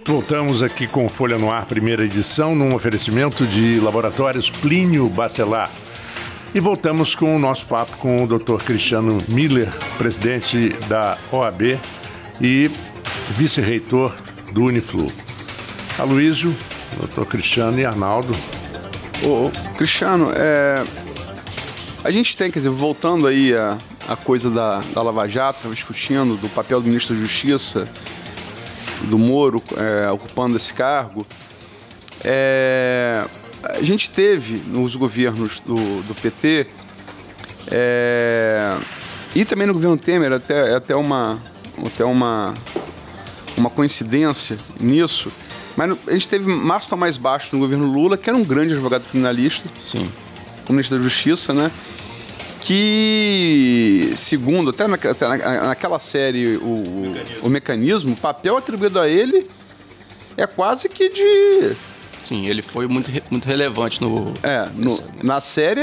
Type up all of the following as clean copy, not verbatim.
Voltamos aqui com Folha no Ar, primeira edição, num oferecimento de Laboratórios Plínio Bacelar. E voltamos com o nosso papo com o Dr. Cristiano Miller, presidente da OAB e vice-reitor do Uniflu. Aloysio, Dr. Cristiano e Arnaldo. Cristiano, a gente tem, quer dizer, voltando aí a coisa da Lava Jato, discutindo do papel do ministro da Justiça, do Moro ocupando esse cargo, a gente teve nos governos do PT e também no governo Temer, até uma coincidência nisso, mas a gente teve Márcio Tomás Bastos no governo Lula, que era um grande advogado criminalista, sim, como ministro da Justiça, né? Que, segundo, até naquela série, o Mecanismo, o papel atribuído a ele é quase que de... Sim, ele foi muito relevante na série,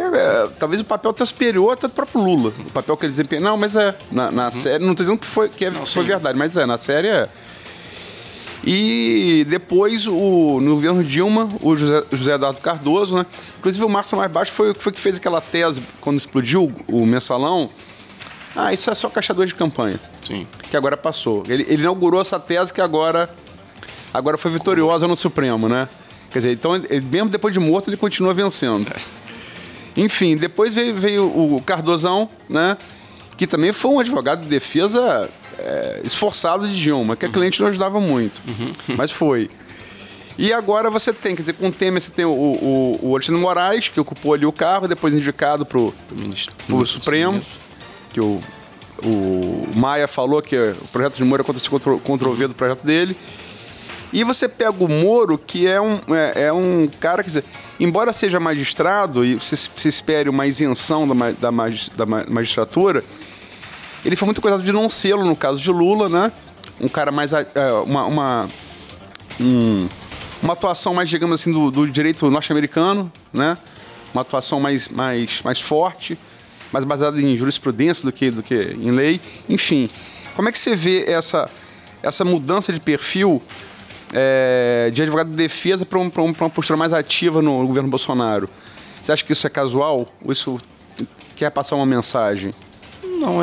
talvez o papel até superior até do próprio Lula. O papel que ele desempenha. Não, mas na série, não estou dizendo que foi verdade, mas na série é. E depois, no governo Dilma, o José Eduardo Cardoso, né? Inclusive o Márcio Tomás Bastos foi que fez aquela tese, quando explodiu o Mensalão. Isso é só caixador de campanha. Sim. Que agora passou. Ele inaugurou essa tese que agora foi vitoriosa no Supremo, né? Quer dizer, então, mesmo depois de morto, ele continua vencendo. Enfim, depois veio o Cardozão, né? Que também foi um advogado de defesa esforçado de Dilma, que a cliente não ajudava muito, mas foi. E agora você tem, quer dizer, com o Temer você tem o Alexandre Moraes, que ocupou ali o cargo, depois indicado para o Supremo, que o Maia falou que o projeto de Moro aconteceu contra o V do projeto dele. E você pega o Moro, que é um cara, quer dizer, embora seja magistrado e se espere uma isenção da magistratura, ele foi muito coisado de não sê-lo no caso de Lula, né? Um cara mais... uma atuação mais, digamos assim, do direito norte-americano, né? Uma atuação mais forte, mais baseada em jurisprudência do que em lei. Enfim, como é que você vê essa mudança de perfil de advogado de defesa para uma postura mais ativa no governo Bolsonaro? Você acha que isso é casual? Ou isso quer passar uma mensagem? Não,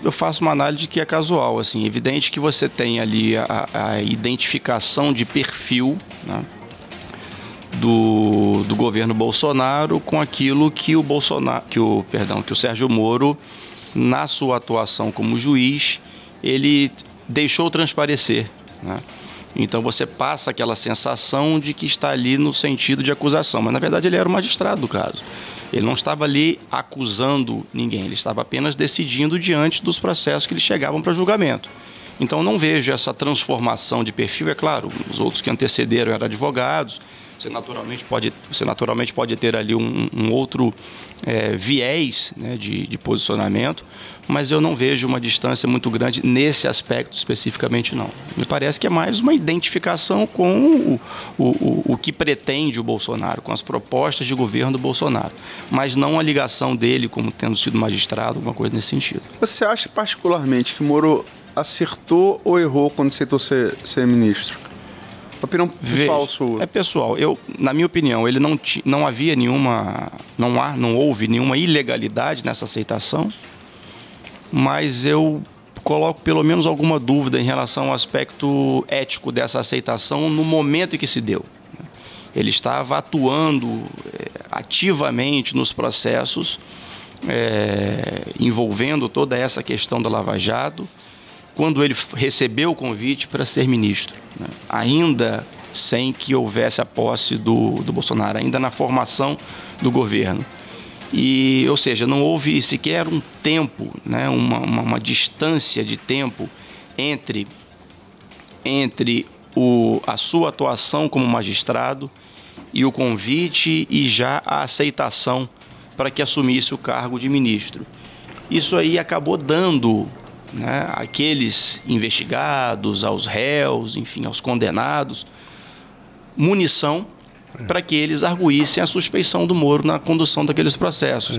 eu faço uma análise que é casual, assim, evidente que você tem ali a identificação de perfil, né, do governo Bolsonaro com aquilo que o Sérgio Moro, na sua atuação como juiz, ele deixou transparecer, né? Então você passa aquela sensação de que está ali no sentido de acusação, mas na verdade ele era o magistrado do caso. Ele não estava ali acusando ninguém, ele estava apenas decidindo diante dos processos que eles chegavam para julgamento. Então não vejo essa transformação de perfil. É claro, os outros que antecederam eram advogados, você naturalmente pode ter ali um outro viés, né, de posicionamento, mas eu não vejo uma distância muito grande nesse aspecto especificamente, não. Me parece que é mais uma identificação com o que pretende o Bolsonaro, com as propostas de governo do Bolsonaro, mas não a ligação dele como tendo sido magistrado, alguma coisa nesse sentido. Você acha particularmente que Moro acertou ou errou quando aceitou ser ministro? Opinião pessoal sua. É pessoal. Na minha opinião, ele não havia não houve nenhuma ilegalidade nessa aceitação, mas eu coloco pelo menos alguma dúvida em relação ao aspecto ético dessa aceitação no momento em que se deu. Ele estava atuando ativamente nos processos envolvendo toda essa questão da Lava Jato, quando ele recebeu o convite para ser ministro, né? Ainda sem que houvesse a posse do Bolsonaro, ainda na formação do governo. Ou seja, não houve sequer um tempo, né? uma distância de tempo entre a sua atuação como magistrado e o convite e já a aceitação para que assumisse o cargo de ministro. Isso aí acabou dando, né, àqueles investigados, aos réus, enfim, aos condenados, munição para que eles arguíssem a suspeição do Moro na condução daqueles processos.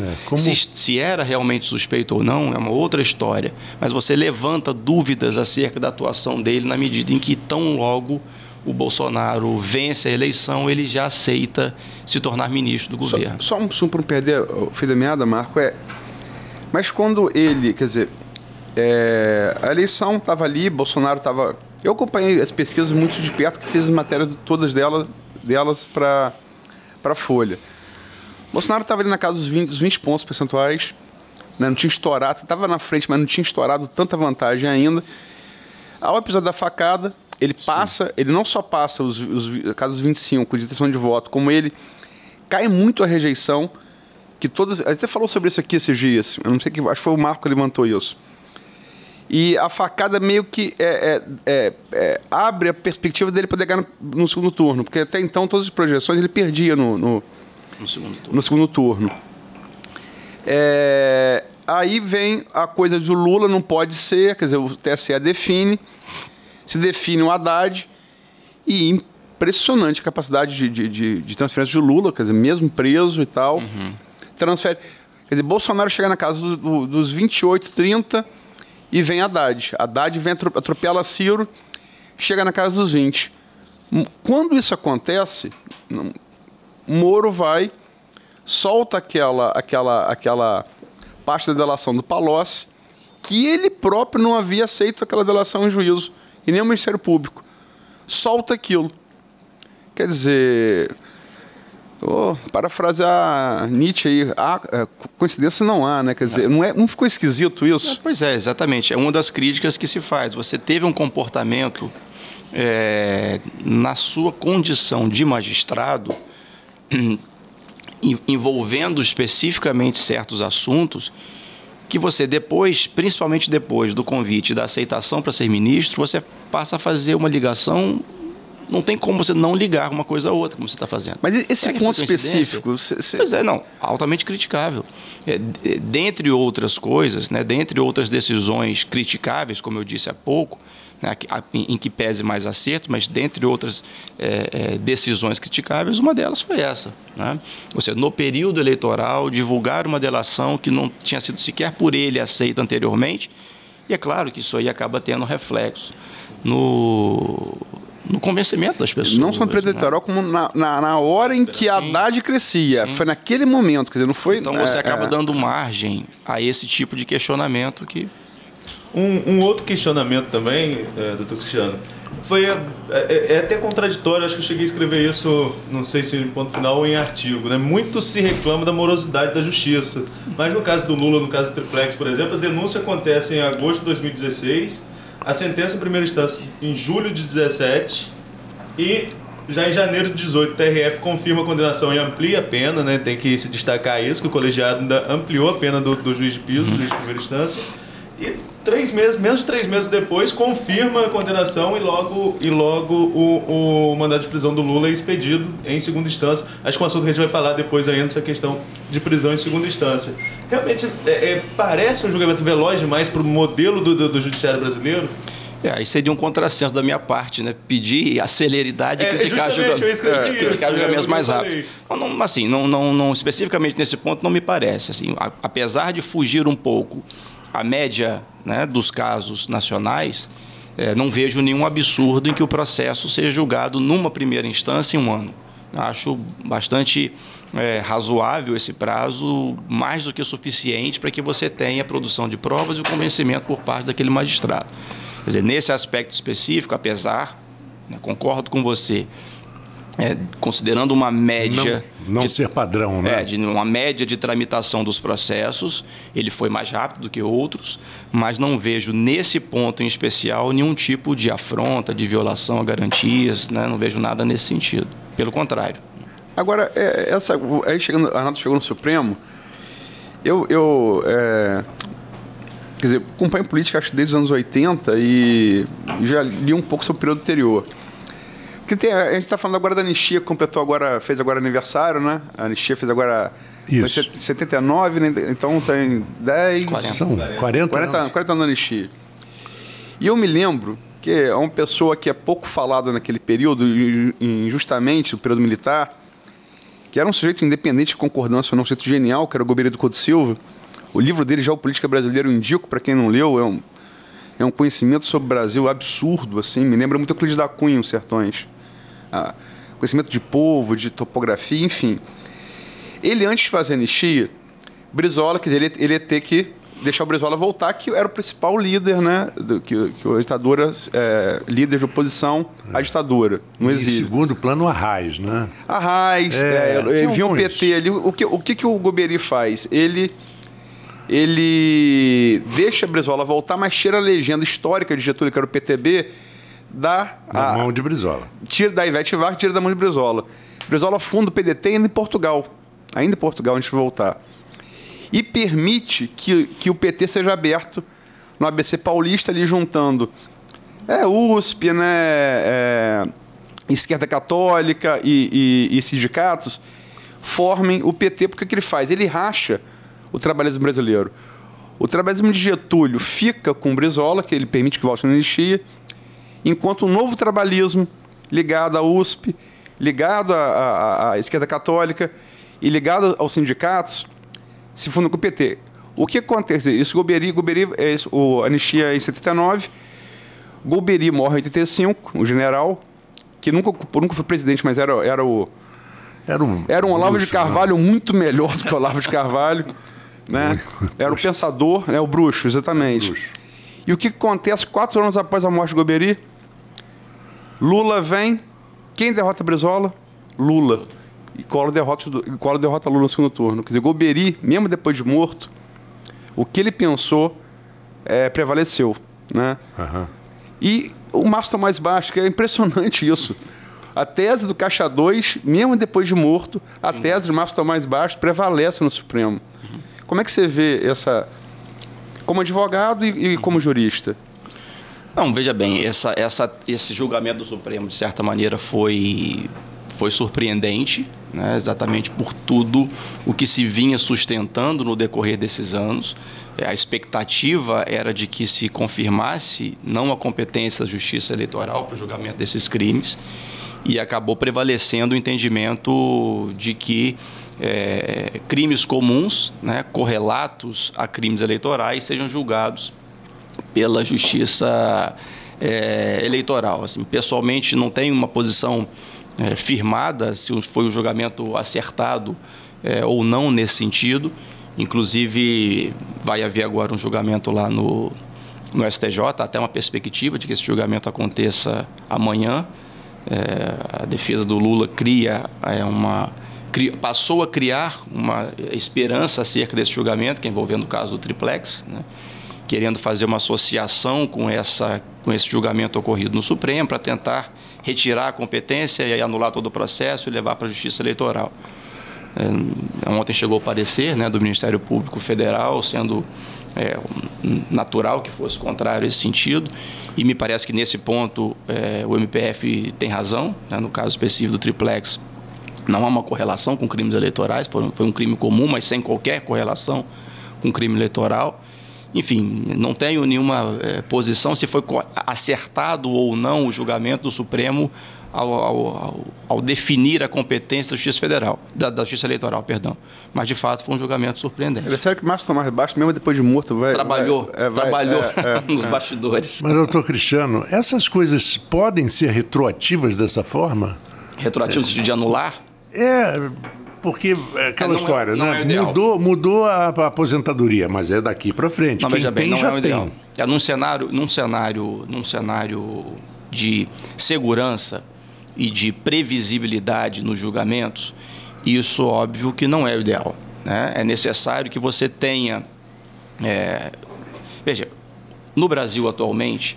Se era realmente suspeito ou não, é uma outra história. Mas você levanta dúvidas acerca da atuação dele na medida em que, tão logo o Bolsonaro vence a eleição, ele já aceita se tornar ministro do governo. Só para não perder o fio da meada, Marco, mas quando ele, quer dizer, a eleição estava ali, Bolsonaro estava... Eu acompanhei as pesquisas muito de perto, que fiz as matérias todas delas para a Folha. Bolsonaro estava ali na casa dos 20 pontos percentuais, né? Não tinha estourado, estava na frente, mas não tinha estourado tanta vantagem ainda. Ao episódio da facada, ele passa, ele não só passa os casos 25 de intenção de voto, como ele cai muito a rejeição, que todas... Até falou sobre isso aqui esses dias, eu não sei, acho que foi o Marco que levantou isso. E a facada meio que abre a perspectiva dele poder ganhar no segundo turno, porque até então todas as projeções ele perdia no segundo turno. Aí vem a coisa do Lula, não pode ser, quer dizer, o TSE se define o Haddad, e impressionante a capacidade de transferência de Lula, quer dizer, mesmo preso e tal, transfere. Quer dizer, Bolsonaro chega na casa dos 28, 30, e vem Haddad. Haddad vem, atropela Ciro, chega na casa dos 20. Quando isso acontece, Moro vai, solta aquela parte da delação do Palocci, que ele próprio não havia aceito aquela delação em juízo, e nem o Ministério Público. Solta aquilo. Quer dizer... parafrasear Nietzsche aí, coincidência não há, né? Quer dizer, não ficou esquisito isso? Pois é, exatamente. É uma das críticas que se faz. Você teve um comportamento na sua condição de magistrado, envolvendo especificamente certos assuntos, que você depois, principalmente depois do convite e da aceitação para ser ministro, você passa a fazer uma ligação. Não tem como você não ligar uma coisa a outra, como você está fazendo. Mas esse ponto específico... Pois não, altamente criticável. Dentre outras coisas, né, dentre outras decisões criticáveis, como eu disse há pouco, né, em que pese mais acerto, mas dentre outras decisões criticáveis, uma delas foi essa. Né? Ou seja, no período eleitoral, divulgar uma delação que não tinha sido sequer por ele aceita anteriormente, e é claro que isso aí acaba tendo reflexo no convencimento das pessoas. Não só no período eleitoral, como na hora em que a Haddad crescia. Sim. Foi naquele momento, quer dizer, não foi... Então você acaba dando margem a esse tipo de questionamento que... Um outro questionamento também, doutor Cristiano, foi até contraditório, acho que eu cheguei a escrever isso, não sei se em ponto final ou em artigo, né? Muito se reclama da morosidade da justiça, mas no caso do Lula, no caso do Triplex, por exemplo, a denúncia acontece em agosto de 2016, a sentença em primeira instância em julho de 17 e já em janeiro de 18 o TRF confirma a condenação e amplia a pena, né? Tem que se destacar isso, que o colegiado ainda ampliou a pena do juiz de piso, do juiz de primeira instância. E menos de 3 meses depois, confirma a condenação e logo o mandado de prisão do Lula é expedido em segunda instância. Acho que é um assunto que a gente vai falar depois ainda, essa questão de prisão em segunda instância. Realmente, parece um julgamento veloz demais para o modelo do judiciário brasileiro. Aí seria um contrassenso da minha parte, né? Pedir a celeridade e criticar julgamentos mais rápidos. Assim, não, especificamente nesse ponto, não me parece. Assim, apesar de fugir um pouco a média, né, dos casos nacionais, não vejo nenhum absurdo em que o processo seja julgado numa primeira instância em 1 ano. Acho bastante razoável esse prazo, mais do que suficiente para que você tenha a produção de provas e o convencimento por parte daquele magistrado. Quer dizer, nesse aspecto específico, apesar, né, concordo com você, considerando uma média... Não ser padrão, né? De uma média de tramitação dos processos, ele foi mais rápido do que outros, mas não vejo nesse ponto em especial nenhum tipo de afronta, de violação a garantias, né? Não vejo nada nesse sentido. Pelo contrário. Agora, aí a nota chegou no Supremo, quer dizer, acompanho política acho desde os anos 80 e já li um pouco sobre o período anterior. Porque a gente está falando agora da anistia, que fez agora aniversário, né? A anistia fez agora... Isso. 79, né? Então tem 10... 40 anos da anistia. E eu me lembro que é uma pessoa que é pouco falada naquele período, injustamente, no período militar, que era um sujeito independente de concordância ou não, um sujeito genial, que era o Golbery do Couto Silva. O livro dele, Geopolítica Brasileira, eu indico para quem não leu, é um conhecimento sobre o Brasil absurdo, assim, me lembra muito Euclides da Cunha, os Sertões. Conhecimento de povo, de topografia, enfim. Ele, antes de fazer a anistia, Brizola, quer dizer, ele ia ter que deixar o Brizola voltar, que era o principal líder, né, que a ditadura, líder de oposição à ditadura, no exílio. Em segundo plano, Arraes, né? Arraes, viu o PT ali. O que o Golbery faz? Ele deixa Brizola voltar, mas tira a legenda histórica de Getúlio, que era o PTB, na mão de Brizola. Tira da Ivete Vargas, tira da mão de Brizola. Brizola funda o PDT ainda em Portugal, antes de voltar. E permite que o PT seja aberto no ABC Paulista, ali juntando USP, né, esquerda católica e sindicatos, formem o PT. Porque o que ele faz? Ele racha o trabalhismo brasileiro. O trabalhismo de Getúlio fica com Brizola, que ele permite que volte na anistia, enquanto o novo trabalhismo, ligado à USP, ligado à esquerda católica e ligado aos sindicatos, se funda com o PT. O que acontece? Isso, Golbery, a anistia em 79, Golbery morre em 85, o general, que nunca foi presidente, mas era um Olavo de Carvalho, né? Muito melhor do que o Olavo de Carvalho, né? Era o pensador, né? O bruxo, exatamente. Bruxo. E o que acontece 4 anos após a morte de Golbery? Lula vem, quem derrota Brizola? Lula. E Collor derrota Lula no segundo turno. Quer dizer, Golbery, mesmo depois de morto, o que ele pensou prevaleceu, né? Uhum. E o Márcio Tomás Bastos, que é impressionante isso. A tese do Caixa 2, mesmo depois de morto, a tese de Márcio Tomás Bastos prevalece no Supremo. Uhum. Como é que você vê essa, como advogado e como jurista? Não, veja bem, esse julgamento do Supremo, de certa maneira, foi surpreendente, né? Exatamente por tudo o que se vinha sustentando no decorrer desses anos. A expectativa era de que se confirmasse não a competência da Justiça Eleitoral para o julgamento desses crimes, e acabou prevalecendo o entendimento de que crimes comuns, né, correlatos a crimes eleitorais, sejam julgados pela Justiça Eleitoral. Assim, pessoalmente, não tenho uma posição firmada se foi um julgamento acertado ou não nesse sentido. Inclusive, vai haver agora um julgamento lá no STJ, até uma perspectiva de que esse julgamento aconteça amanhã. A defesa do Lula passou a criar uma esperança acerca desse julgamento, que é envolvendo o caso do Triplex, né? Querendo fazer uma associação com esse julgamento ocorrido no Supremo para tentar retirar a competência e anular todo o processo e levar para a Justiça Eleitoral. Ontem chegou o parecer, né, do Ministério Público Federal, sendo natural que fosse contrário a esse sentido, e me parece que nesse ponto o MPF tem razão, né, no caso específico do Triplex. Não há uma correlação com crimes eleitorais, foi um crime comum, mas sem qualquer correlação com crime eleitoral. Enfim, não tenho nenhuma posição se foi acertado ou não o julgamento do Supremo ao definir a competência da Justiça Federal, da Justiça Eleitoral, perdão. Mas, de fato, foi um julgamento surpreendente. É sério que Márcio Tomás Bastos, mesmo depois de morto, trabalhou nos bastidores. Mas, doutor Cristiano, essas coisas podem ser retroativas dessa forma? Retroativas no sentido de anular? Porque aquela história, né? Mudou a aposentadoria, mas é daqui para frente. Não, quem veja bem, tem, não já é o tem. ideal. Num cenário de segurança e de previsibilidade nos julgamentos, isso óbvio que não é o ideal, né? É necessário que você tenha... Veja, no Brasil atualmente,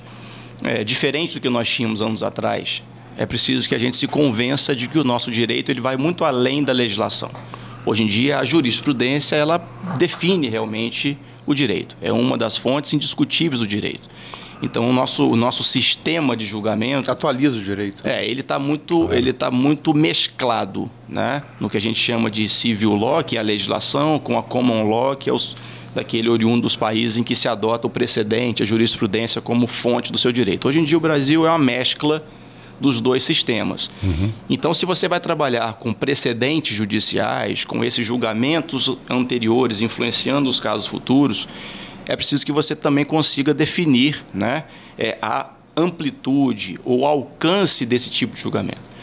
diferente do que nós tínhamos anos atrás, é preciso que a gente se convença de que o nosso direito ele vai muito além da legislação. Hoje em dia, a jurisprudência ela define realmente o direito. É uma das fontes indiscutíveis do direito. Então, o nosso sistema de julgamento... Atualiza o direito. Ele está muito mesclado, né? No que a gente chama de civil law, que é a legislação, com a common law, que é daquele oriundo dos países em que se adota o precedente, a jurisprudência como fonte do seu direito. Hoje em dia, o Brasil é uma mescla dos dois sistemas. Então, se você vai trabalhar com precedentes judiciais, com esses julgamentos anteriores influenciando os casos futuros, é preciso que você também consiga definir, né, a amplitude ou alcance desse tipo de julgamento.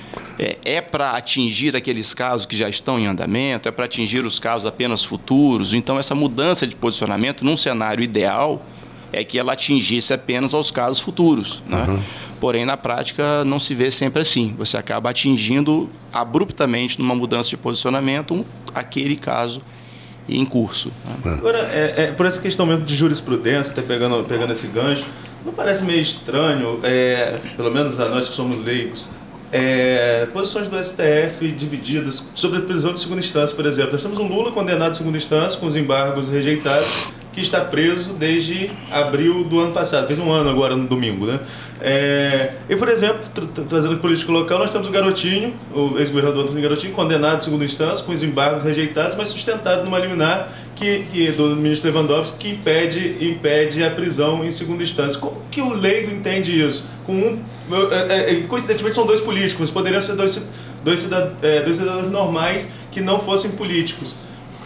É para atingir aqueles casos que já estão em andamento? É para atingir os casos apenas futuros? Então, essa mudança de posicionamento, num cenário ideal, é que ela atingisse apenas aos casos futuros, né? Porém, na prática, não se vê sempre assim. Você acaba atingindo abruptamente, numa mudança de posicionamento, aquele caso em curso, né? Agora, por essa questão mesmo de jurisprudência, até pegando esse gancho, não parece meio estranho, pelo menos a nós que somos leigos, posições do STF divididas sobre a prisão de segunda instância, por exemplo. Nós temos um Lula condenado de segunda instância, com os embargos rejeitados, que está preso desde abril do ano passado. Fez um ano agora, no domingo, né? E, por exemplo, trazendo política local, nós temos o Garotinho, o ex-governador Antônio Garotinho, condenado de segunda instância, com os embargos rejeitados, mas sustentado numa liminar do ministro Lewandowski, que impede a prisão em segunda instância. Como que o leigo entende isso? Coincidentemente, são dois políticos, mas poderiam ser dois cidadãos normais que não fossem políticos.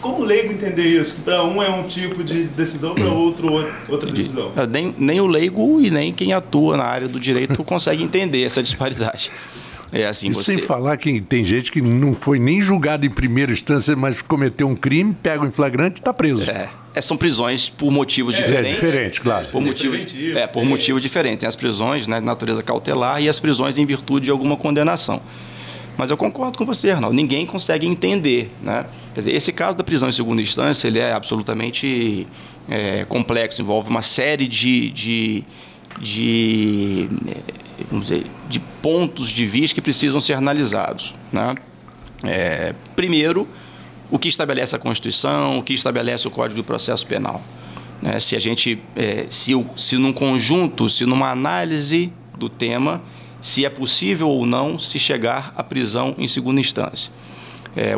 Como o leigo entender isso? Que para um é um tipo de decisão, para outra decisão. Nem o leigo e nem quem atua na área do direito consegue entender essa disparidade. Assim, sem falar que tem gente que não foi nem julgado em primeira instância, mas cometeu um crime, pega em flagrante e está preso. São prisões por motivos diferentes. Diferente, claro. Por motivo diferente. Tem as prisões, né, de natureza cautelar e as prisões em virtude de alguma condenação. Mas eu concordo com você, Arnaldo. Ninguém consegue entender, né? Quer dizer, esse caso da prisão em segunda instância, ele é absolutamente complexo, envolve uma série vamos dizer, de pontos de vista que precisam ser analisados, né? Primeiro, o que estabelece a Constituição, o que estabelece o Código de Processo Penal, né? Se a gente, se num conjunto, se numa análise do tema, se é possível ou não se chegar à prisão em segunda instância.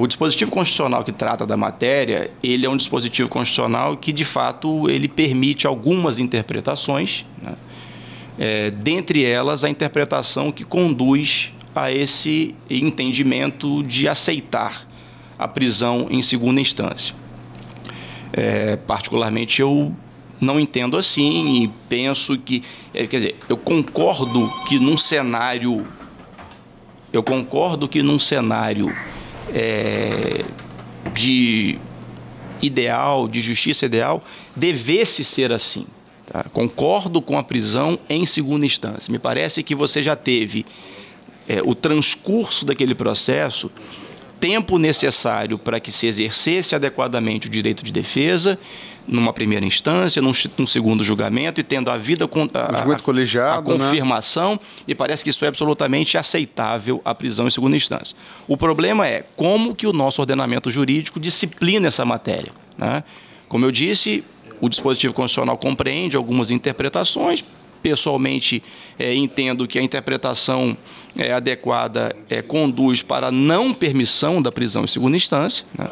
O dispositivo constitucional que trata da matéria, ele é um dispositivo constitucional que, de fato, ele permite algumas interpretações, né? Dentre elas, a interpretação que conduz a esse entendimento de aceitar a prisão em segunda instância. Particularmente, eu não entendo assim e penso que... quer dizer, eu concordo que num cenário de ideal, de justiça ideal, devesse ser assim. Tá? Concordo com a prisão em segunda instância. Me parece que você já teve o transcurso daquele processo, tempo necessário para que se exercesse adequadamente o direito de defesa, numa primeira instância, num segundo julgamento, e tendo a colegiado, a confirmação, né? E parece que isso é absolutamente aceitável, a prisão em segunda instância. O problema é como que o nosso ordenamento jurídico disciplina essa matéria, né? Como eu disse, o dispositivo constitucional compreende algumas interpretações. Pessoalmente, entendo que a interpretação adequada conduz para a não permissão da prisão em segunda instância, né?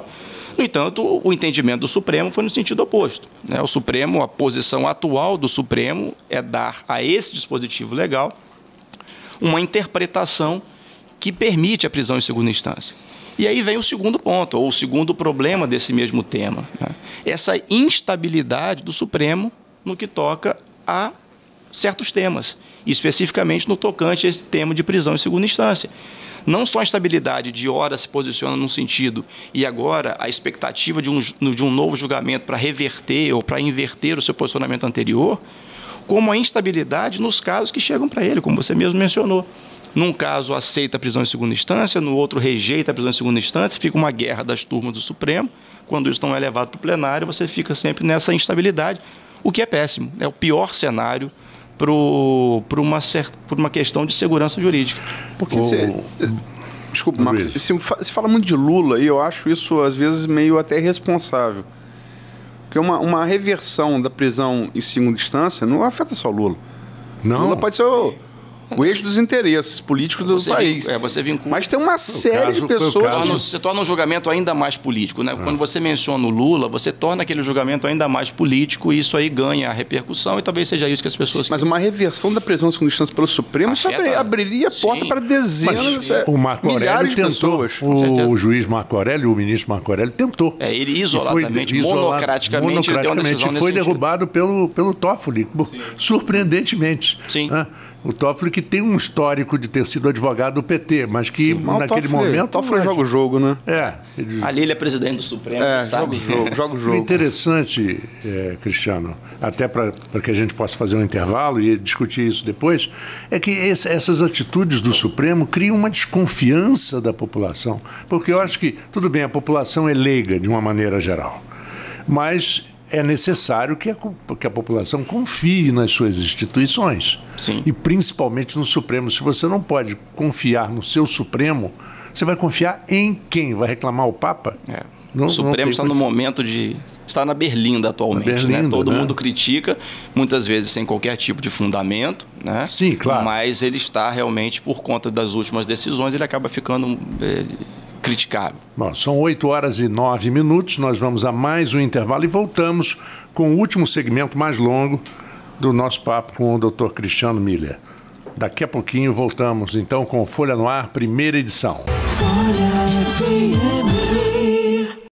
No entanto, o entendimento do Supremo foi no sentido oposto, né? O Supremo, a posição atual do Supremo é dar a esse dispositivo legal uma interpretação que permite a prisão em segunda instância. E aí vem o segundo ponto, ou o segundo problema desse mesmo tema, né? Essa instabilidade do Supremo no que toca a certos temas, especificamente no tocante a esse tema de prisão em segunda instância. Não só a instabilidade de hora se posiciona num sentido e agora a expectativa de um novo julgamento para reverter ou para inverter o seu posicionamento anterior, como a instabilidade nos casos que chegam para ele, como você mesmo mencionou. Num caso aceita a prisão em segunda instância, no outro rejeita a prisão em segunda instância, fica uma guerra das turmas do Supremo. Quando isso não é levado para o plenário, você fica sempre nessa instabilidade, o que é péssimo. É o pior cenário por uma questão de segurança jurídica. Porque desculpa, Marcos, se fala muito de Lula, e eu acho isso, às vezes, meio até irresponsável. Porque uma reversão da prisão em segunda instância não afeta só o Lula. Não. Lula pode ser o eixo dos interesses políticos do país. Você vincula. Mas tem uma série de pessoas... Você torna o julgamento ainda mais político, né? Quando você menciona o Lula, você torna aquele julgamento ainda mais político e isso aí ganha a repercussão e talvez seja isso que as pessoas... Mas uma reversão da prisão em segunda instância pelo Supremo, isso abriria a porta para dezenas, milhares de pessoas. O juiz Marco Aurélio, o ministro Marco Aurélio tentou. Ele isoladamente, monocraticamente, ele deu uma decisão foi derrubado pelo Toffoli, surpreendentemente. Sim. Né? O Toffoli que tem um histórico de ter sido advogado do PT, mas que naquele momento... O Toffoli joga o jogo, né? Ali ele é presidente do Supremo, sabe? Joga o jogo. O interessante, Cristiano, até para que a gente possa fazer um intervalo e discutir isso depois, é que essas atitudes do Supremo criam uma desconfiança da população. Porque eu acho que, tudo bem, a população é leiga de uma maneira geral, mas é necessário que a população confie nas suas instituições. Sim. E principalmente no Supremo. Se você não pode confiar no seu Supremo, você vai confiar em quem? Vai reclamar o Papa? O Supremo está no momento de... Está na berlinda atualmente, né? Todo mundo critica, muitas vezes sem qualquer tipo de fundamento, né? Sim, claro. Mas ele está realmente, por conta das últimas decisões, ele acaba ficando... criticável. Bom, são 8h09, nós vamos a mais um intervalo e voltamos com o último segmento mais longo do nosso papo com o Dr. Cristiano Miller. Daqui a pouquinho voltamos então com Folha no Ar, primeira edição. Folha FM.